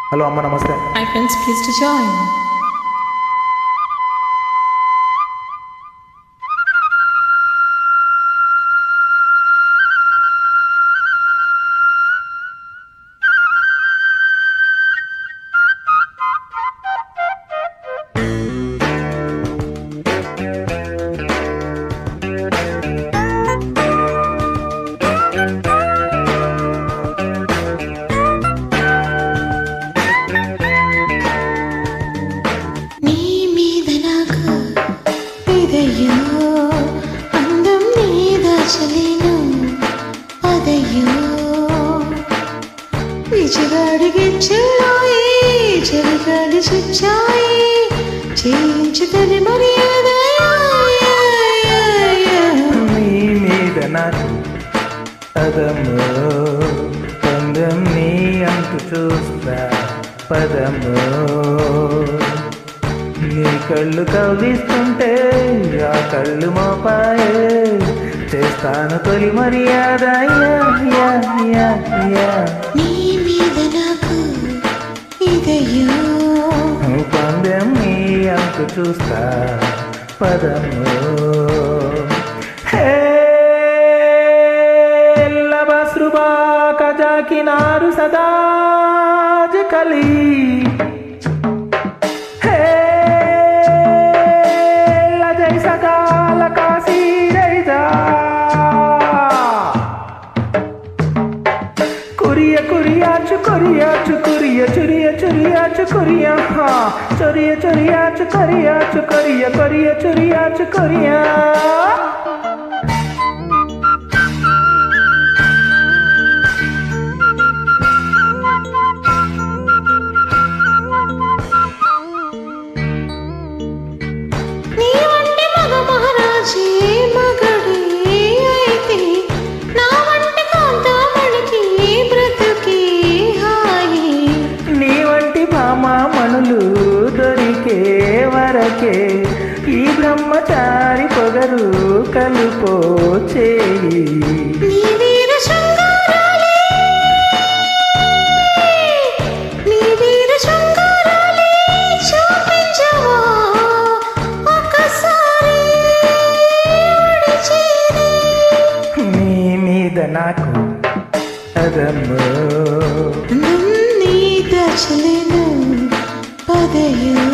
Hello అమ్మ, నమస్తే. Hi friends, please to join. అందం నీదాచలేను అదయ్యో విజగాడిగిచ్చాయి చెవిగాలి చిచ్చాయి చేయించుతని మర్యాద నీ మీద నాకు పదము అందం నీ అంతు చూస్తా పదము నీ కళ్ళు కవ్విస్తుంటే ఆ కళ్ళు మోపాయే చేస్తాను తొలి మర్యాద నీ మీద నాకు ఇదయ్యో పందెం నీ అంతు చూస్తా పదము లబస్రుబా కజాకినారు సదాజ్ కలి Chukuria, chukuria, churia, churia, chukuria, ha. Churia, churia, chukuria, chukuria, churia, churia, chukuria. నీ వంటి మగ మహారాజే మగడే అయితే నా వంటి కాంతామణికి బ్రతుకి హాయి నీ వంటి భామామణులు దొరికే వరకే ఈ బ్రహ్మచారి పొగరు కలుపో చేయి నీ వీర శృంగారాలే నీ వీర శృంగారాలే చూపించవా ఒకసారి ఒడిచేరి నీ మీద నాకు అదమ్ము నీ దర్శలేను పదయో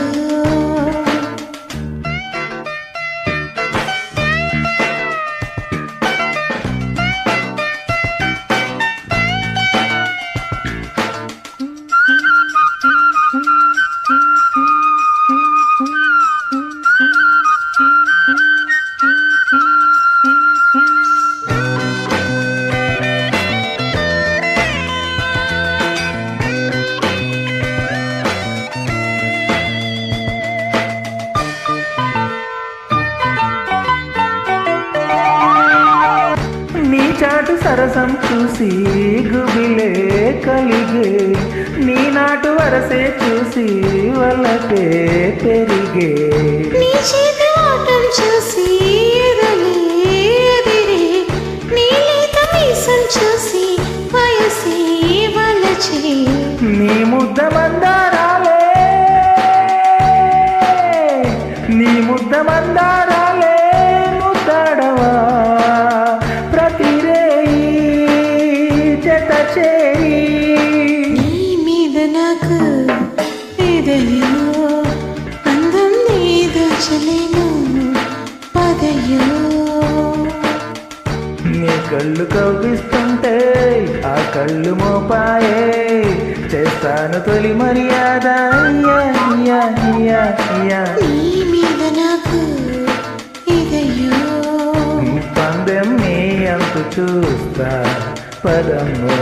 చాటు సరసం చూసి గుబిలే కలిగే నీ నాటు వరసే చూసి వలకే పెరిగే నీ చేతి ఆటం చూసి ఎదలే ఎదిరే నీ లేత మీసం చూసి వయసే వలచే నీ ముద్ద మందారాలే నీ ముద్ద మందారాలే ముద్దాడవా నీ మీద నాకు ఇదయ్యో అందం నీ దాచలేను పదయ్యో నీ కళ్ళు కవ్విస్తుంటే ఆ కళ్ళు మోపాయే చేస్తాను తొలి మర్యాద నీ మీద నాకు ఇదయ్యో పందెం నీ అంతు చూస్తా పదము.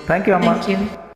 థ్యాంక్ యూ అమ్మా. Thank you.